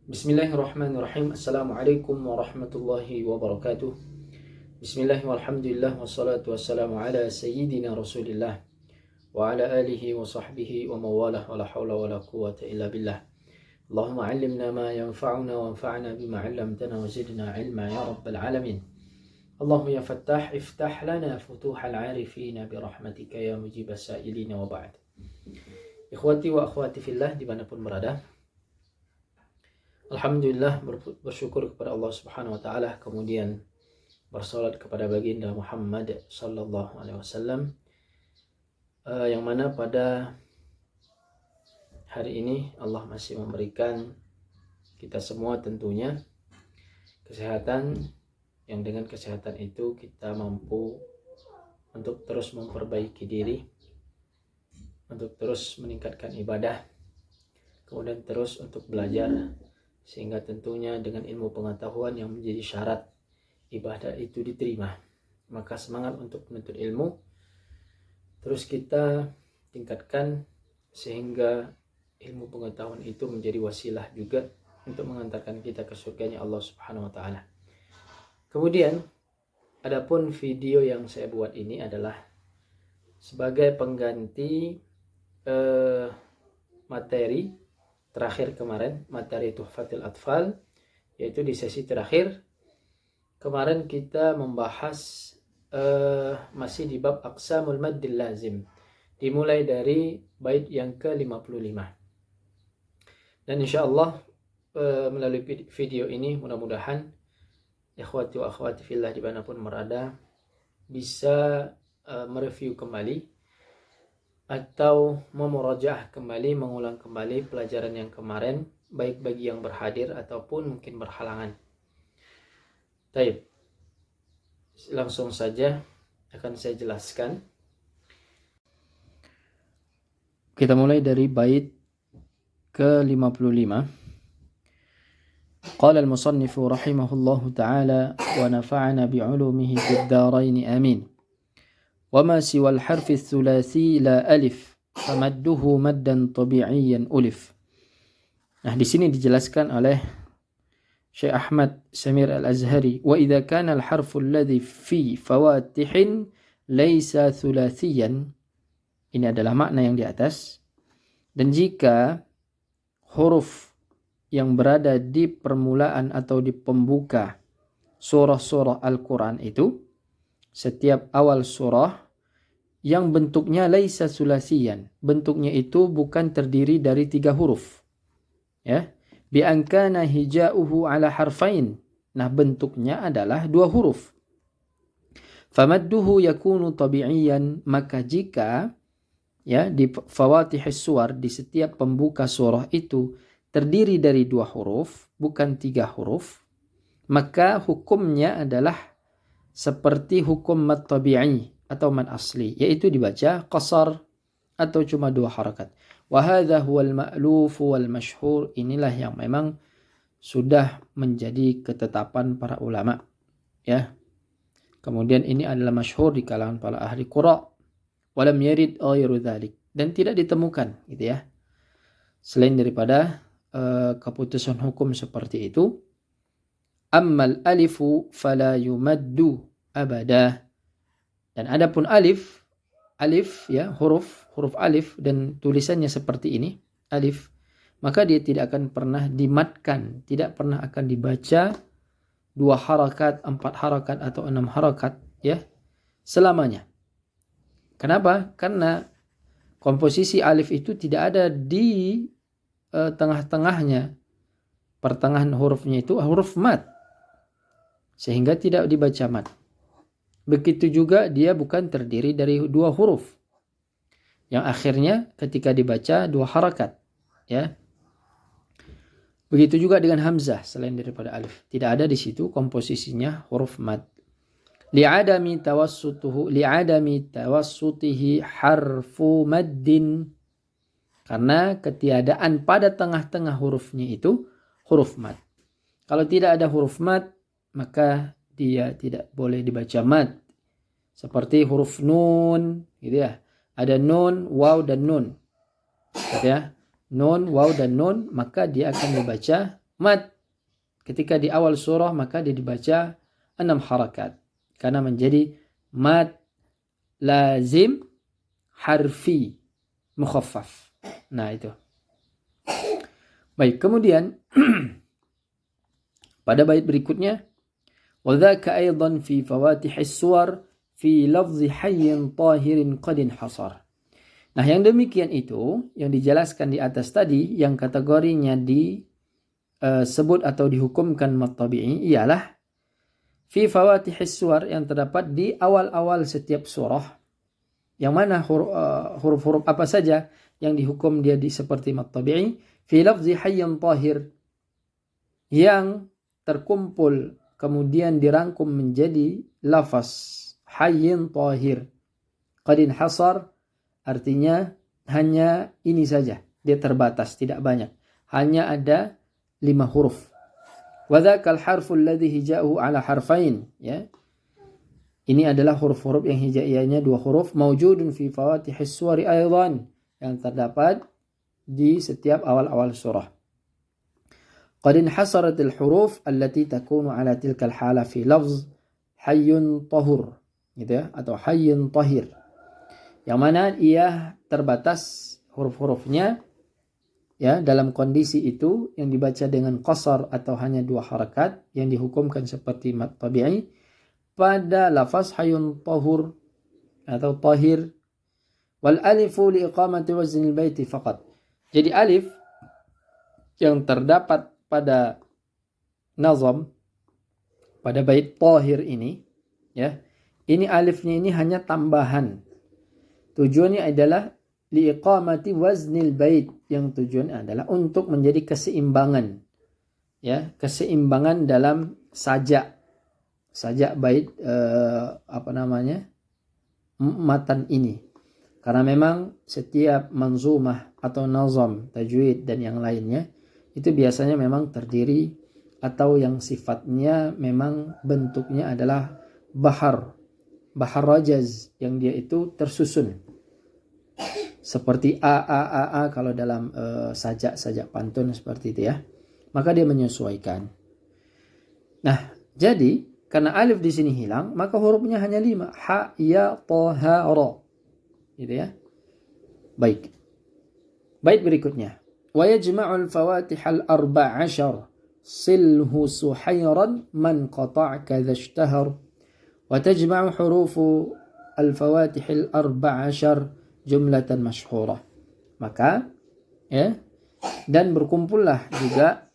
Bismillahirrahmanirrahim. Assalamualaikum warahmatullahi wabarakatuh. Bismillah walhamdulillah wassalatu wassalamu ala sayyidina rasulillah wa ala alihi wa sahbihi wa mawalah wa la hawla wa la quwwata illa billah. Allahumma allimna ma yanfa'una wa anfa'na bima 'allamtana wa zidna ilma ya rabbal alamin. Allahumma ya fattah iftah lana futuhal 'arifina bi rahmatika ya mujibas sa'ilina wa ba'd. Ikhwati wa akhwati fillah dimanapun berada, alhamdulillah, bersyukur kepada Allah Subhanahu wa taala, kemudian bersolat kepada baginda Muhammad sallallahu alaihi wasallam, yang mana pada hari ini Allah masih memberikan kita semua tentunya kesehatan, yang dengan kesehatan itu kita mampu untuk terus memperbaiki diri, untuk terus meningkatkan ibadah, kemudian terus untuk belajar, sehingga tentunya dengan ilmu pengetahuan yang menjadi syarat ibadah itu diterima. Maka semangat untuk menuntut ilmu terus kita tingkatkan, sehingga ilmu pengetahuan itu menjadi wasilah juga untuk mengantarkan kita ke surganya Allah Subhanahu wa taala. Kemudian adapun video yang saya buat ini adalah sebagai pengganti materi terakhir kemarin, materi Tuhfatul Atfal, yaitu di sesi terakhir kemarin kita membahas masih di bab Aqsamul Maddil Lazim, dimulai dari bait yang ke-55. Dan insyaallah melalui video ini mudah-mudahan ikhwati wa akhwati fillah dimanapun berada bisa mereview kembali atau memurajaah kembali, mengulang kembali pelajaran yang kemarin, baik bagi yang berhadir ataupun mungkin berhalangan. Baik, langsung saja akan saya jelaskan. Kita mulai dari bait ke-55. Qala al-musannifu rahimahullahu ta'ala wa nafa'ana bi'ulumihi fid dharain amin. وما سوى الحرف الثلاثي لا ألف فمده مدا طبيعيا ألف. Nah, di sini dijelaskan oleh Syekh Ahmad Samir Al-Azhari, wa idza kana al-harfu alladhi fi fawatihin laysa thulathiyan. Ini adalah makna yang di atas. Dan jika huruf yang berada di permulaan atau di pembuka surah-surah Al-Quran itu, setiap awal surah yang bentuknya laisa sulasiyan, bentuknya itu bukan terdiri dari 3 huruf, ya, bi ankana hija'uhu ala harfain, nah bentuknya adalah 2 huruf, famadduhu yakunu tabi'iyan, maka jika ya di fawatihis suwar, di setiap pembuka surah itu terdiri dari 2 huruf bukan 3 huruf, maka hukumnya adalah seperti hukum mad tabi'i atau mad asli, yaitu dibaca qasar atau cuma 2 harakat. Wa hadza huwal ma'luf wal masyhur, inilah yang memang sudah menjadi ketetapan para ulama, ya. Kemudian ini adalah masyhur di kalangan para ahli qira. Walam yarid ghairu dzalik, dan tidak ditemukan gitu ya selain daripada keputusan hukum seperti itu. Ammal alifu fala yumaddu abada. Dan adapun alif ya, huruf alif dan tulisannya seperti ini, alif, maka dia tidak akan pernah dimatkan, tidak pernah akan dibaca 2 harakat, 4 harakat atau 6 harakat ya selamanya. Kenapa? Karena komposisi alif itu tidak ada di tengah-tengahnya, pertengahan hurufnya itu huruf mad, sehingga tidak dibaca mad. Begitu juga dia bukan terdiri dari 2 huruf yang akhirnya ketika dibaca 2 harakat, ya. Begitu juga dengan hamzah selain daripada alif, tidak ada di situ komposisinya huruf mad. Li'adami tawassutihi harfu maddin, karena ketiadaan pada tengah-tengah hurufnya itu huruf mad. Kalau tidak ada huruf mad, maka dia tidak boleh dibaca mad. Seperti huruf nun gitu ya. Ada nun, waw dan nun. Gitu ya. Nun, waw dan nun, maka dia akan dibaca Mad ketika di awal surah maka dia dibaca 6 harakat karena menjadi mad lazim harfi mukhaffaf. Nah itu. Baik, kemudian pada bait berikutnya وذاك أيضا في فواتح السور في لفظ حي طاهر قد انحصر. Nah, yang demikian itu yang dijelaskan di atas tadi yang kategorinya disebut atau dihukumkan mad tabi'i ialah fi fawatihis suwar yang terdapat di awal-awal setiap surah. Yang mana huruf-huruf apa saja yang dihukum dia seperti mad tabi'i fi lafzi hayyan tahir yang terkumpul kemudian dirangkum menjadi lafaz hayyin tahir. Qadin hasar artinya hanya ini saja, dia terbatas, tidak banyak. Hanya ada 5 huruf. Wa dzakal harful ladzi hija'uhu ala harfain, ya. Ini adalah huruf-huruf yang hijaiyahnya 2 huruf, maujudun fi fawatihis suwari aidan, yang terdapat di setiap awal-awal surah. قد انحصرت الحروف التي تكون على تلك الحالة في لفظ حي طهور gitu ya, atau حي طهير, yang mana ia terbatas huruf-hurufnya ya dalam kondisi itu yang dibaca dengan qasar atau hanya 2 harakat yang dihukumkan seperti mad tabi'i pada lafaz hayyun tahur atau tahir. Wal alifu li iqamati waznil baiti faqat. Jadi alif yang terdapat pada nazam pada bait tahir ini ya, ini alifnya ini hanya tambahan. Tujuannya adalah liiqamati waznil bait, yang tujuannya adalah untuk menjadi keseimbangan ya, keseimbangan dalam sajak bait matan ini. Karena memang setiap manzumah atau nazam, tajwid dan yang lainnya itu biasanya memang terdiri atau yang sifatnya memang bentuknya adalah bahar rajaz, yang dia itu tersusun seperti a kalau dalam sajak pantun seperti itu ya, maka dia menyesuaikan. Nah, jadi karena alif di sini hilang, maka hurufnya hanya 5, ha ya ta ha ra, gitu ya. Baik, bait berikutnya ويجمع الفواتح ال14 صله سحيرا من قطع كذا اشتهر وتجمع حروف الفواتح ال14 جملة مشهورة. Maka ya, dan berkumpullah juga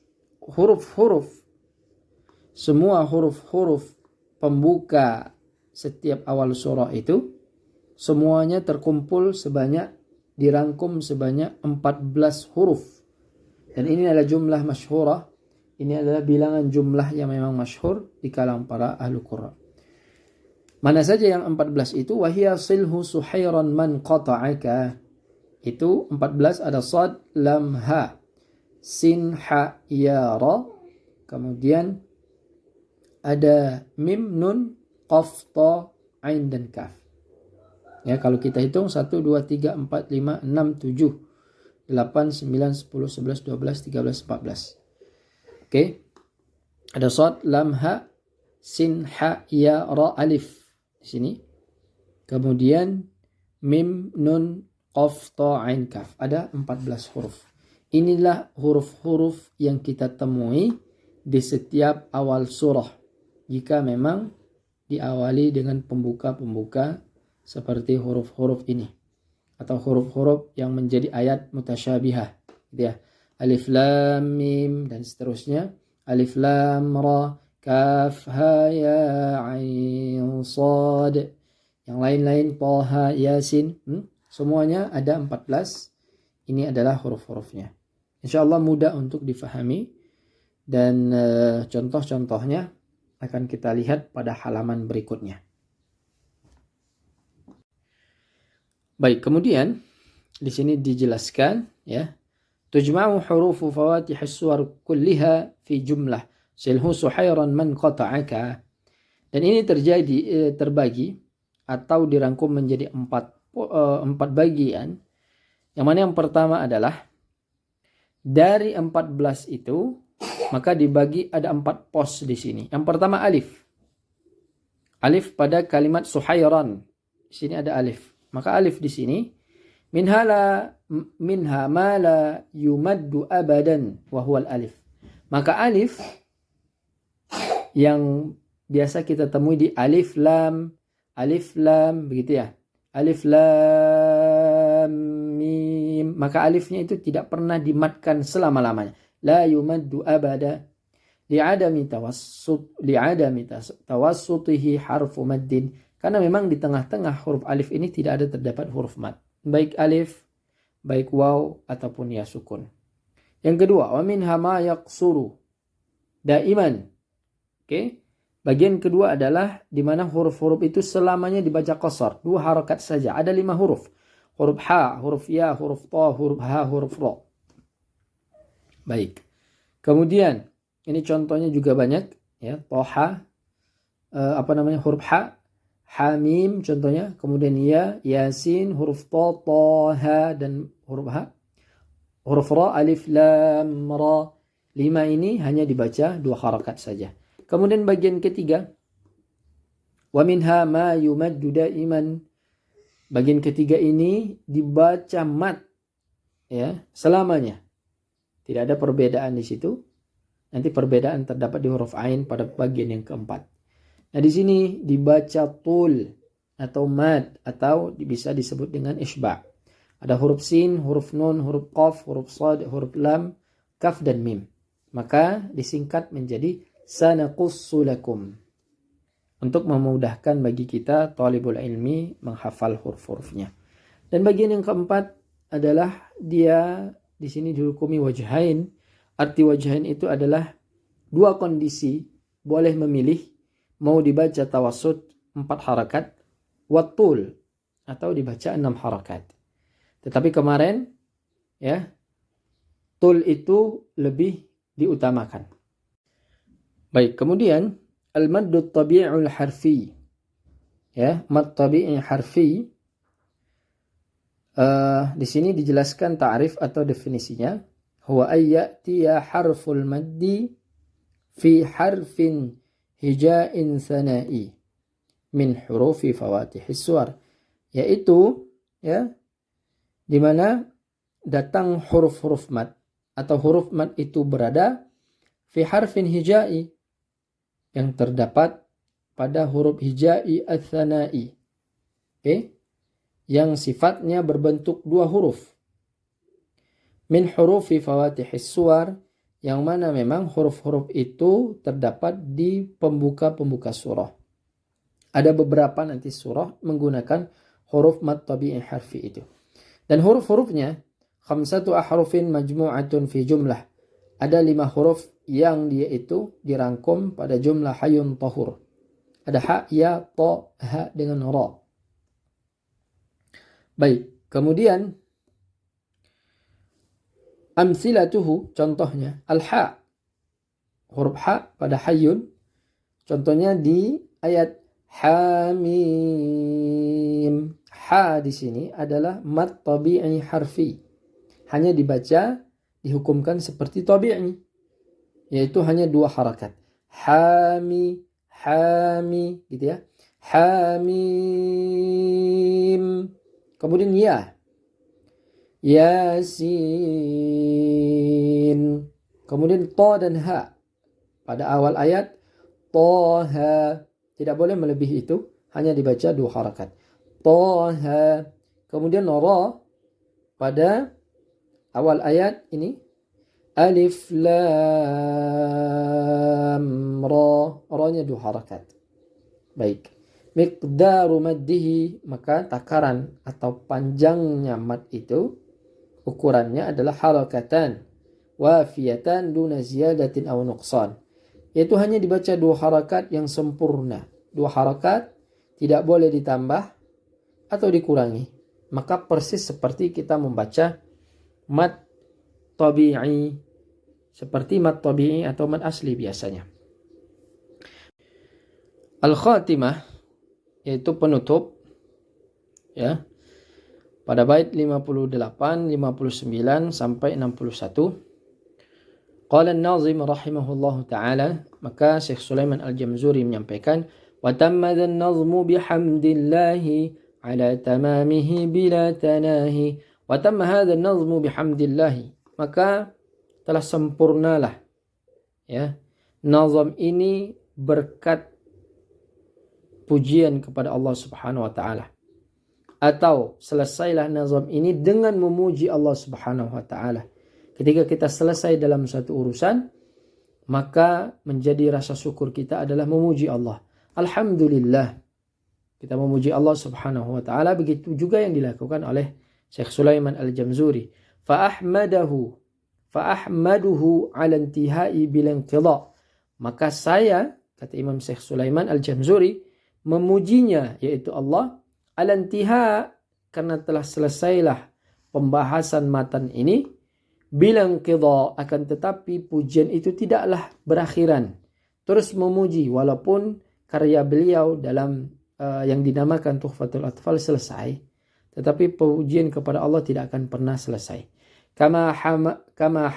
semua huruf-huruf pembuka setiap awal surah itu semuanya terkumpul dirangkum sebanyak 14 huruf. Dan ini adalah jumlah masyhurah. Ini adalah bilangan jumlah yang memang masyhur di kalangan para ahlu Qur'an. Mana saja yang 14 itu? Wahia silhu suhairan man qata'aka. Itu 14 ada sad, lam, ha, sin, ha, ya, ra. Kemudian ada mim, nun, qaf, ta, ain, dan kaf. Ya, kalau kita hitung 1, 2, 3, 4, 5, 6, 7, 8, 9, 10, 11, 12, 13, 14. Oke. Ada sad, lam, ha, sin, ha, ya, ra, alif di sini. Kemudian mim, nun, qaf, ta, ain, kaf. Ada 14 huruf. Inilah huruf-huruf yang kita temui di setiap awal surah. Jika memang diawali dengan pembuka-pembuka seperti huruf-huruf ini atau huruf-huruf yang menjadi ayat mutasyabihah, gitu ya. Alif lam mim dan seterusnya. Alif lam ra, kaf ha ya ain sad. Yang lain-lain taha yasin, semuanya ada 14. Ini adalah huruf-hurufnya. Insyaallah mudah untuk difahami dan contoh-contohnya akan kita lihat pada halaman berikutnya. Baik, kemudian di sini dijelaskan ya, tujma'u hurufu fawatih as-suwar kulliha fi jumlah silhu suhairan man qata'aka. Dan ini terbagi atau dirangkum menjadi 4 bagian. Yang mana yang pertama adalah dari 14 itu maka dibagi ada 4 pos di sini. Yang pertama alif. Alif pada kalimat suhairan. Di sini ada alif. Maka alif di sini minha ma la yumaddu abadan wa huwal alif. Maka alif yang biasa kita temui di alif lam begitu ya. Alif lam mim. Maka alifnya itu tidak pernah dimatkan selama-lamanya. La yumaddu abada li'adami tawassutihi harfu maddin. Karena memang di tengah-tengah huruf alif ini tidak ada terdapat huruf mad. Baik alif, baik waw ataupun ya sukun. Yang kedua, wa minha ma yaqsuru daiman. Oke. Bagian kedua adalah di mana huruf-huruf itu selamanya dibaca qasar, 2 harakat saja. Ada 5 huruf. Huruf ha, huruf ya, huruf ta, huruf ha, huruf ra. Baik. Kemudian ini contohnya juga banyak ya, toha huruf ha, hamim contohnya, kemudian ya, yasin, huruf ta, toha dan huruf ha. Huruf ra, alif lam ra. 5 ini hanya dibaca 2 harakat saja. Kemudian bagian ketiga, wa minha ma yumaddu daiman. Bagian ketiga ini dibaca mat ya, selamanya. Tidak ada perbedaan di situ. Nanti perbedaan terdapat di huruf ain pada bagian yang keempat. Nah, di sini dibaca tul atau mad atau bisa disebut dengan isba'. Ada huruf sin, huruf nun, huruf qaf, huruf sad, huruf lam, kaf dan mim. Maka disingkat menjadi sanaqussu lakum. Untuk memudahkan bagi kita talibul ilmi menghafal huruf-hurufnya. Dan bagian yang keempat adalah dia di sini dihukumi wajhain. Arti wajhain itu adalah 2 kondisi, boleh memilih mau dibaca tawassut 4 harakat, watul atau dibaca 6 harakat. Tetapi kemarin ya, tul itu lebih diutamakan. Baik, kemudian al-maddu tabi'ul harfi. Ya, mad tabi'i harfi. Di sini dijelaskan ta'rif atau definisinya. Huwa ayyatiya harful maddi fi harfin hija'in thana'i min hurufi fawatihis suwar. Yaitu ya, di mana datang huruf-huruf mad atau huruf mad itu berada fi harfin hija'i yang terdapat pada huruf hija'i ats-tsana'i. Oke. Yang sifatnya berbentuk 2 huruf. Min hurufi fawatihis suwar, yang mana memang huruf-huruf itu terdapat di pembuka-pembuka surah. Ada beberapa nanti surah menggunakan huruf mad tabi'i harfi itu. Dan huruf-hurufnya 5 ahrufin majmu'atun fi jumlah. Ada 5 huruf yang dia itu dirangkum pada jumlah hayun tahur. Ada ha, ya, ta, ha dengan ra. Baik, kemudian amsilatuhu, contohnya al-ha. Huruf ha pada hayun. Contohnya di ayat hamim. Ha di sini adalah mad tabi'i harfi. Hanya dibaca, dihukumkan seperti tabi'i, yaitu hanya 2 harakat. Hami, hami, gitu ya. Hamim. Kemudian ya. Yasin. Kemudian ta dan ha. Pada awal ayat, taha. Tidak boleh melebihi itu, hanya dibaca 2 harakat. Taha. Kemudian ra pada awal ayat ini, alif lam ra. Ra-nya 2 harakat. Baik. Miqdaru maddihi, maka takaran atau panjangnya mad itu ukurannya adalah harakatan wafiyatan duna ziyadatin aw nuqsan, yaitu hanya dibaca 2 harakat yang sempurna. 2 harakat, tidak boleh ditambah atau dikurangi. Maka persis seperti kita membaca mad tabi'i, seperti mad tabi'i atau mad asli biasanya. Al-khatimah, yaitu penutup ya, pada bait 58, 59 sampai 61. Qala an-nazim rahimahullahu ta'ala, maka Syekh Sulaiman Al-Jamzuri menyampaikan, wa tammadha an-nazmu bihamdillahi ala tamamihi bila tanahi. Wa tamma hadha an-nazmu bihamdillahi, maka telah sempurnalah ya nazam ini berkat pujian kepada Allah Subhanahu wa taala, atau selesailah nazam ini dengan memuji Allah Subhanahu wa taala. Ketika kita selesai dalam satu urusan, maka menjadi rasa syukur kita adalah memuji Allah. Alhamdulillah, kita memuji Allah Subhanahu wa taala. Begitu juga yang dilakukan oleh Syekh Sulaiman Al-Jamzuri. Fa'ahmaduhu ala intihai bil inqidha. Maka saya, kata Imam Syekh Sulaiman Al-Jamzuri, memujinya, yaitu Allah, ala intiha, karena telah selesailah pembahasan matan ini, bilang qidha, akan tetapi pujian itu tidaklah berakhiran, terus memuji walaupun karya beliau dalam yang dinamakan Tuhfatul Atfal selesai, tetapi pujian kepada Allah tidak akan pernah selesai. Kama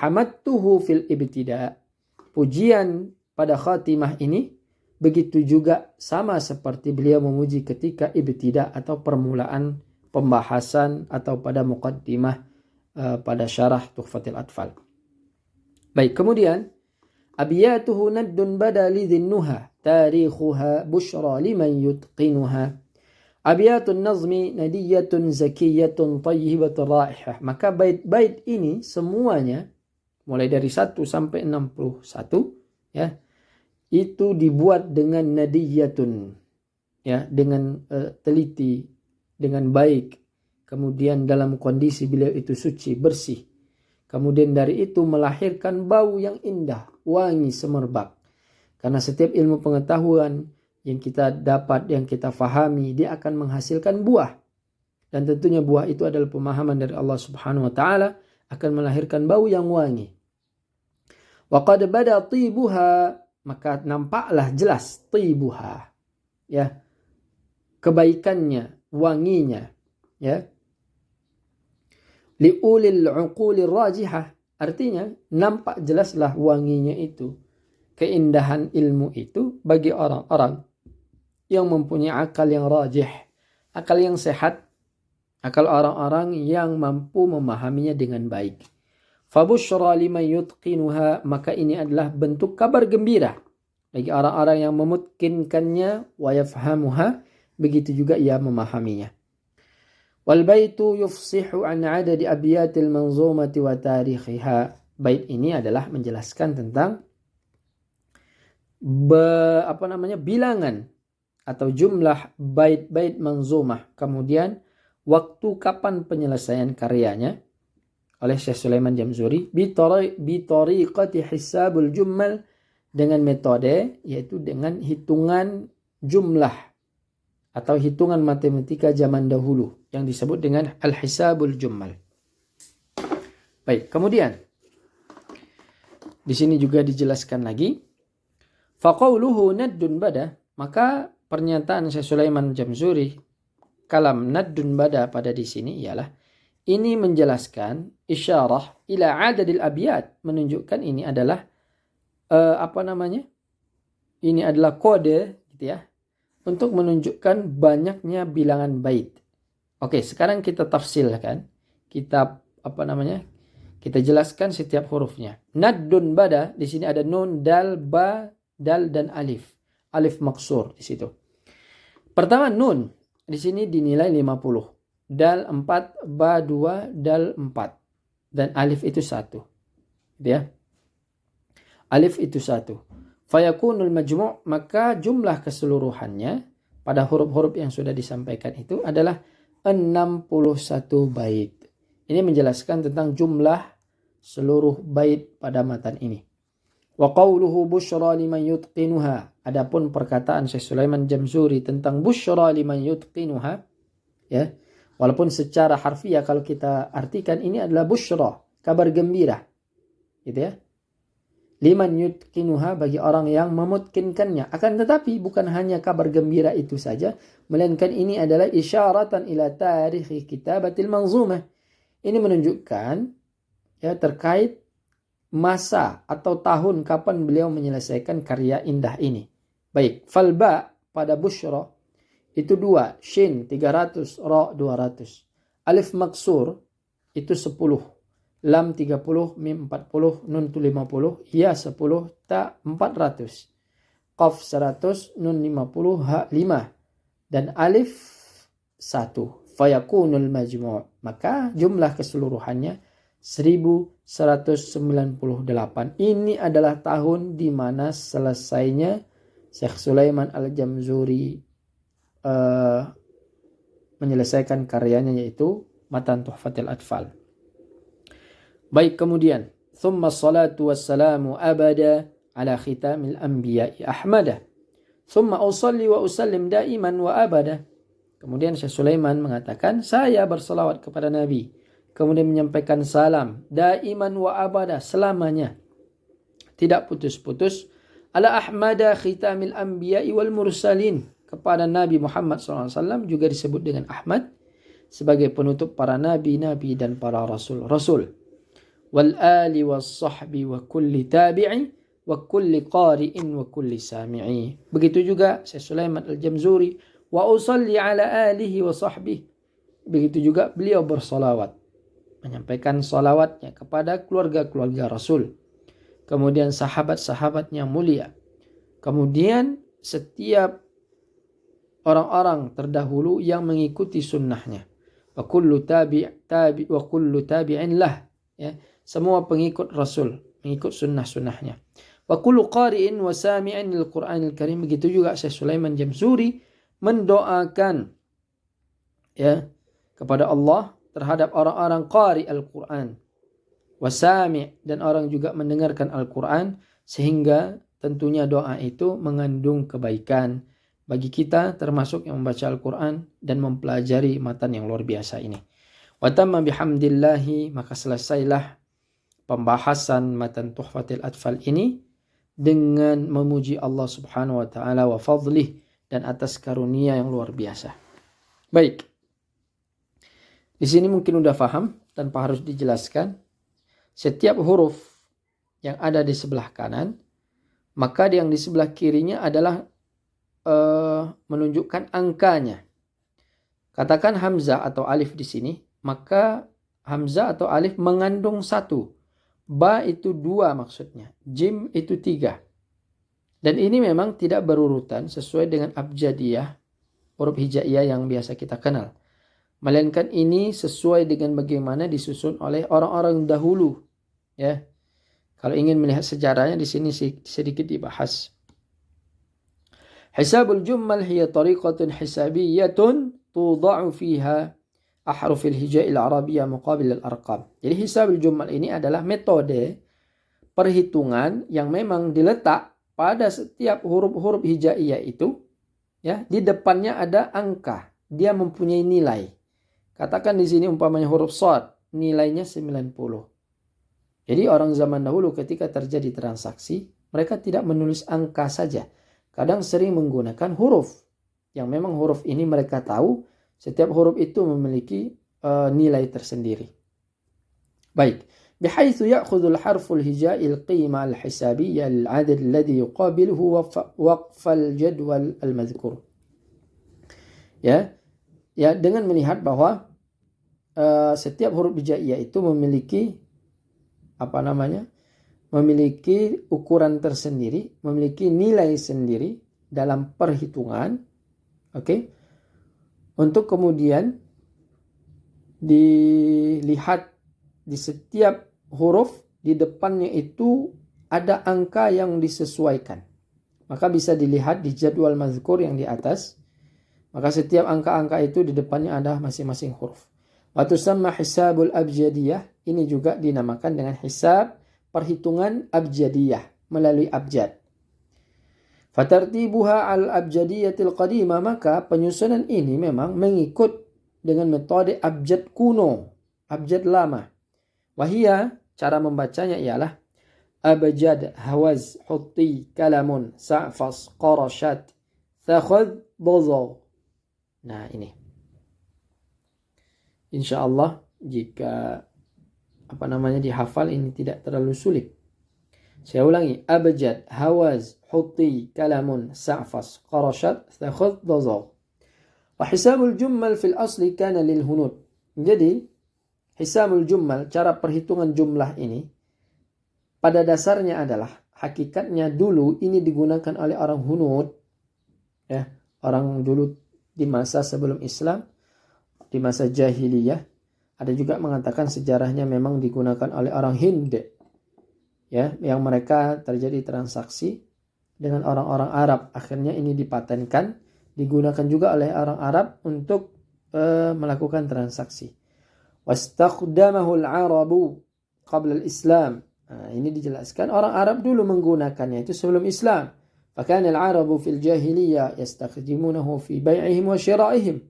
hamadtuhu fil ibtida, pujian pada khatimah ini begitu juga sama seperti beliau memuji ketika ibtida atau permulaan pembahasan atau pada muqaddimah pada syarah Tuhfatul Atfal. Baik, kemudian abiyatuhu naddun badali dhinnuha tarikhuha bushra liman yutqinuha. Abiyatun nazmi nadiyatun zakiyatun tayyibatun raihah. Maka bait-bait ini semuanya mulai dari 1 sampai 61 ya, itu dibuat dengan nadiyatun ya, dengan teliti, dengan baik. Kemudian dalam kondisi beliau itu suci, bersih. Kemudian dari itu melahirkan bau yang indah, wangi, semerbak. Karena setiap ilmu pengetahuan yang kita dapat, yang kita fahami, dia akan menghasilkan buah. Dan tentunya buah itu adalah pemahaman dari Allah Subhanahu wa taala, akan melahirkan bau yang wangi. Wa qad bada tibuha, maka nampaklah jelas tibuha ya, kebaikannya, wanginya ya. Liulil uqulir rajihah, artinya nampak jelaslah wanginya itu, keindahan ilmu itu bagi orang-orang yang mempunyai akal yang rajih, akal yang sehat, akal orang-orang yang mampu memahaminya dengan baik. Fabushra liman yutqinuha, maka ini adalah bentuk kabar gembira bagi orang-orang yang memutkinkannya, wa yafhamuha, begitu juga ia memahaminya. Wal baitu yufsihu an adadi abyatil manzumati wa tarikhiha. Bait ini adalah menjelaskan tentang bilangan atau jumlah bait-bait manzumah, kemudian waktu kapan penyelesaian karyanya oleh Syekh Sulaiman Jamzuri bi tariqati hisabul jummal, dengan metode yaitu dengan hitungan jumlah atau hitungan matematika zaman dahulu yang disebut dengan al-hisabul jummal. Baik, kemudian di sini juga dijelaskan lagi faqauluhu naddun bada, maka pernyataan Syekh Sulaiman Jamzuri kalam naddun bada pada di sini ialah ini menjelaskan isyarah ila adadil abyat, menunjukkan ini adalah ini adalah kode gitu ya, untuk menunjukkan banyaknya bilangan bait. Oke, sekarang kita tafsilkan. Kita kita jelaskan setiap hurufnya. Naddun bada, di sini ada nun, dal, ba, dal dan alif. Alif maksur di situ. Pertama nun, di sini dinilai 50. Dal 4, ba 2, dal 4. Dan alif itu 1. Gitu ya. Alif itu 1. Fayakunul majmu', maka jumlah keseluruhannya pada huruf-huruf yang sudah disampaikan itu adalah 61 bait. Ini menjelaskan tentang jumlah seluruh bait pada matan ini. Wa qawluhu busyra liman yutqinuha. Adapun perkataan Syekh Sulaiman Jamzuri tentang busyra liman yutqinuha ya, walaupun secara harfiah kalau kita artikan ini adalah busyra, kabar gembira. Gitu ya. Liman yutqinuha, bagi orang yang memutkinkannya. Akan tetapi bukan hanya kabar gembira itu saja, melainkan ini adalah isyaratan ila tarikhi kitabatil manzumah. Ini menunjukkan ya terkait masa atau tahun kapan beliau menyelesaikan karya indah ini. Baik, falba pada busyra itu 2, shin 300, ra 200. Alif maksur itu 10, lam 30, mim 40, nun 50, ya 10, ta 400. Qaf 100, nun 50, ha 5, dan alif 1. Fayakunul majmu'. Maka jumlah keseluruhannya 1198. Ini adalah tahun di mana selesainya Syekh Sulaiman Al-Jamzuri menyelesaikan karyanya, yaitu Matan Tuhfatil Atfal. Baik, kemudian thumma salatu wassalamu abada ala khitamil anbiya'i ahmada thumma usalli wa usallim daiman wa abada. Kemudian Syekh Sulaiman mengatakan, saya bersalawat kepada Nabi, kemudian menyampaikan salam daiman wa abada, selamanya, tidak putus-putus, ala ahmada khitamil anbiya'i wal mursalin, kepada Nabi Muhammad SAW, juga disebut dengan Ahmad, sebagai penutup para nabi-nabi dan para rasul-rasul. Wal ali was sahbi wa kulli tabi'i wa kulli qari'in wa kulli sami'i. Begitu juga Syekh Sulaiman Al-Jamzuri, wa usalli ala alihi wa sahbihi. Begitu juga beliau bersalawat, menyampaikan salawatnya kepada keluarga-keluarga Rasul, kemudian sahabat-sahabatnya mulia, kemudian setiap orang-orang terdahulu yang mengikuti sunnahnya. Wa kullu tabi'in lah, ya, semua pengikut Rasul, mengikut sunnah-sunnahnya. Wa kullu qari'in wa sami'in lil Qur'anil Karim. Begitu juga Syekh Sulaiman Jamzuri mendoakan, ya, kepada Allah terhadap orang-orang qari Al-Quran, wasami', dan orang juga mendengarkan Al-Quran, sehingga tentunya doa itu mengandung kebaikan bagi kita, termasuk yang membaca Al-Quran dan mempelajari matan yang luar biasa ini. Wa tamma bihamdillahi, maka selesailah pembahasan matan Tuhfatil Atfal ini dengan memuji Allah Subhanahu wa taala wa fadlih, dan atas karunia yang luar biasa. Baik. Di sini mungkin udah paham tanpa harus dijelaskan. Setiap huruf yang ada di sebelah kanan, maka yang di sebelah kirinya adalah menunjukkan angkanya. Katakan hamzah atau alif di sini, maka hamzah atau alif mengandung 1, ba itu 2 maksudnya, jim itu 3. Dan ini memang tidak berurutan sesuai dengan abjadiyah, huruf hijaiyah yang biasa kita kenal. Melainkan ini sesuai dengan bagaimana disusun oleh orang-orang dahulu. Ya, kalau ingin melihat sejarahnya di sini sedikit dibahas. Hisabul jummal hiya tariqatun hisabiyyatun tuda'u fiha ahrufil hijail arabiyyah muqabil al-arqam. Jadi hisabul jummal ini adalah metode perhitungan yang memang diletak pada setiap huruf-huruf hijaiyah itu, ya, di depannya ada angka, dia mempunyai nilai. Katakan di sini umpamanya huruf shad, nilainya 90. Jadi orang zaman dahulu ketika terjadi transaksi, mereka tidak menulis angka saja. Kadang sering menggunakan huruf, yang memang huruf ini mereka tahu setiap huruf itu memiliki nilai tersendiri. Baik. بحيث يأخذ الحرف الهجاء القيمة الحسابية للعدد الذي يقابله وقف الجدول المذكور. Ya, dengan melihat bahwa setiap huruf hijaiyah itu memiliki memiliki ukuran tersendiri, memiliki nilai sendiri dalam perhitungan, untuk kemudian dilihat di setiap huruf di depannya itu ada angka yang disesuaikan. Maka bisa dilihat di jadwal mazkur yang di atas. Maka setiap angka-angka itu di depannya ada masing-masing huruf. Wa tusamma hisabul abjadiyah. Ini juga dinamakan dengan hisab perhitungan abjadiyah melalui abjad. Fatartibuha al-abjadiyatil qadimah. Maka penyusunan ini memang mengikut dengan metode abjad kuno, abjad lama. Wahia, cara membacanya ialah abjad, hawaz, hutti, kalamun, sa'fas, qarashat, thakhad, bozo. Nah ini. Insya Allah jika dihafal ini tidak terlalu sulit. Saya ulangi. Abjad, hawaz, huti, kalamun, sa'fas, qarashat, thakhud, dazagh. Wa hisabul jummal fil asli kana lil hunud. Jadi, hisabul jummal, cara perhitungan jumlah ini, pada dasarnya adalah, hakikatnya dulu ini digunakan oleh orang hunud, ya, orang dulu di masa sebelum Islam, di masa jahiliyah. Ada juga mengatakan sejarahnya memang digunakan oleh orang Hind, ya, yang mereka terjadi transaksi dengan orang-orang Arab. Akhirnya ini dipatenkan, digunakan juga oleh orang Arab untuk melakukan transaksi. Wastakhdamahu al-Arabu qabla al-Islam. Nah, ini dijelaskan orang Arab dulu menggunakannya itu sebelum Islam. Fakana al-Arabu fil jahiliyah yastakhdimunahu fi bai'ihim wa syira'ihim.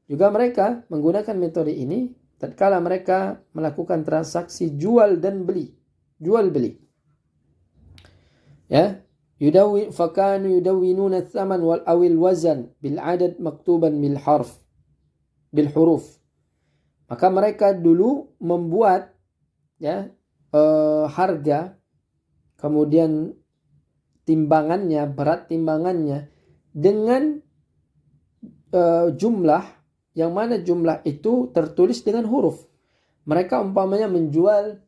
Juga mereka menggunakan metode ini tatkala mereka melakukan transaksi jual dan beli. Jual beli. Ya, fakanu yudawwinuna ats-tsaman wal awil wazan bil adad maktuban bil huruf. Maka mereka dulu membuat, ya, harga, kemudian timbangannya, berat timbangannya dengan jumlah, yang mana jumlah itu tertulis dengan huruf. Mereka umpamanya menjual,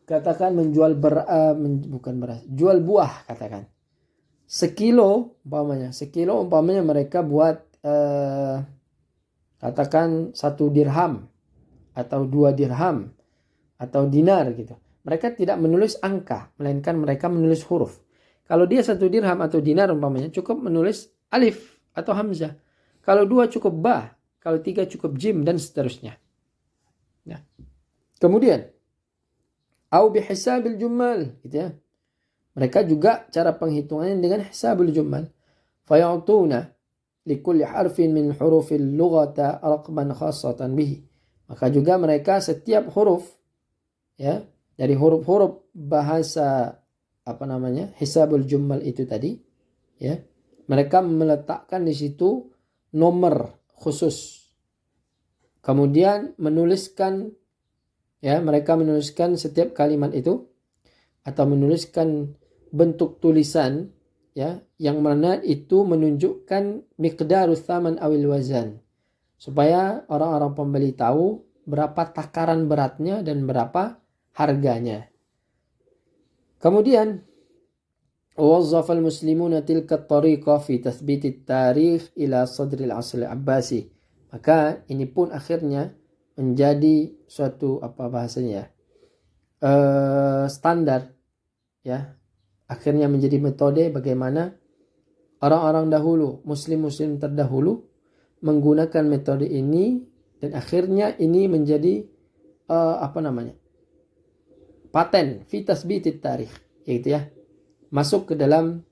katakan menjual jual buah, katakan sekilo umpamanya mereka buat katakan 1 dirham atau 2 dirham atau dinar gitu. Mereka tidak menulis angka, melainkan mereka menulis huruf. Kalau dia 1 dirham atau dinar umpamanya, cukup menulis alif atau hamzah. Kalau 2 cukup ba, kalau 3 cukup jim, dan seterusnya. Nah, kemudian au bihisabil jummal, gitu ya. Mereka juga cara penghitungannya dengan hisabul jummal. Faya'tuna likulli harfin min hurufil lughata raqman khassatan bihi. Maka juga mereka setiap huruf, ya, dari huruf-huruf bahasa hisabul jummal itu tadi, ya, mereka meletakkan di situ nomor khusus. Kemudian menuliskan, ya, mereka menuliskan setiap kalimat itu atau menuliskan bentuk tulisan, ya, yang mana itu menunjukkan miqdarus tsaman awil wazan, supaya orang-orang pembeli tahu berapa takaran beratnya dan berapa harganya. Kemudian wazzafa al-muslimuna tilka at-tariqa fi tathbit at-tarikh ila sadr al-'asr al-'abbasi. Maka ini pun akhirnya menjadi suatu standar, ya. Akhirnya menjadi metode bagaimana orang-orang dahulu, muslim-muslim terdahulu menggunakan metode ini, dan akhirnya ini menjadi paten fi tasbitit tarikh, yaitu, ya, masuk ke dalam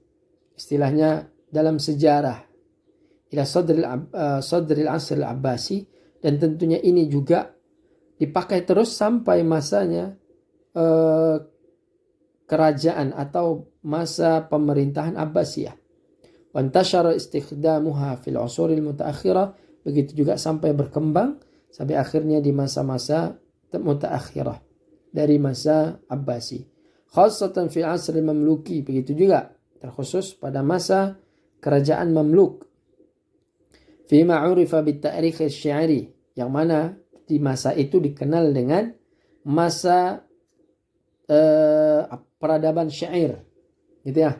istilahnya dalam sejarah ila sadril asr al-abbasi, dan tentunya ini juga dipakai terus sampai masanya kerajaan atau masa pemerintahan Abbasiyah. Wa intashara istikhdamuha fil 'usuril mutaakhirah, begitu juga sampai berkembang sampai akhirnya di masa-masa mutaakhirah dari masa Abbasi. Khassatan fil 'asr al-mamluki, begitu juga terkhusus pada masa kerajaan Mamluk. Fima 'urifa bit ta'rikh asy-syi'ri, yang mana di masa itu dikenal dengan masa peradaban syair, gitu ya.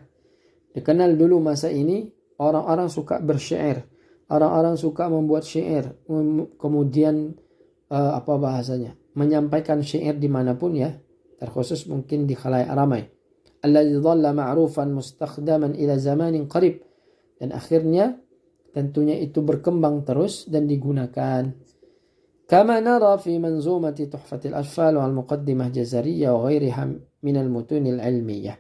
Dikenal dulu masa ini orang-orang suka bersyair, orang-orang suka membuat syair, kemudian menyampaikan syair dimanapun, ya, terkhusus mungkin di khalayak ramai. Alladzi dhalla ma'rufan mustakhdaman ila zamanin qarib, dan akhirnya tentunya itu berkembang terus dan digunakan. Kama nara fi manzumati Tuhfatil Atfal wal Muqaddimah Jazariyah wa ghairiha min al-mutunil ilmiyah.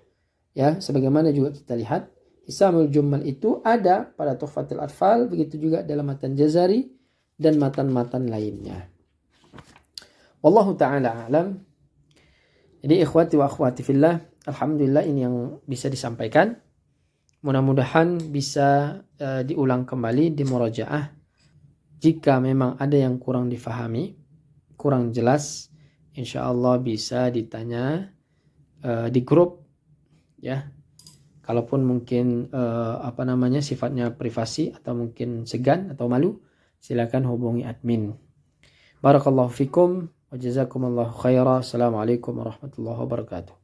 Ya, sebagaimana juga kita lihat, Hisabul Jummal itu ada pada Tuhfatil Atfal, begitu juga dalam matan Jazari dan matan-matan lainnya. Wallahu ta'ala a'lam. Jadi ikhwati wa akhwati fillah, alhamdulillah ini yang bisa disampaikan. Mudah-mudahan bisa diulang kembali, di murajaah. Jika memang ada yang kurang difahami, kurang jelas, insya Allah bisa ditanya di grup ya. Kalaupun mungkin sifatnya privasi atau mungkin segan atau malu, silakan hubungi admin. Barakallahu fikum wa jazakumullahu khaira. Assalamualaikum warahmatullahi wabarakatuh.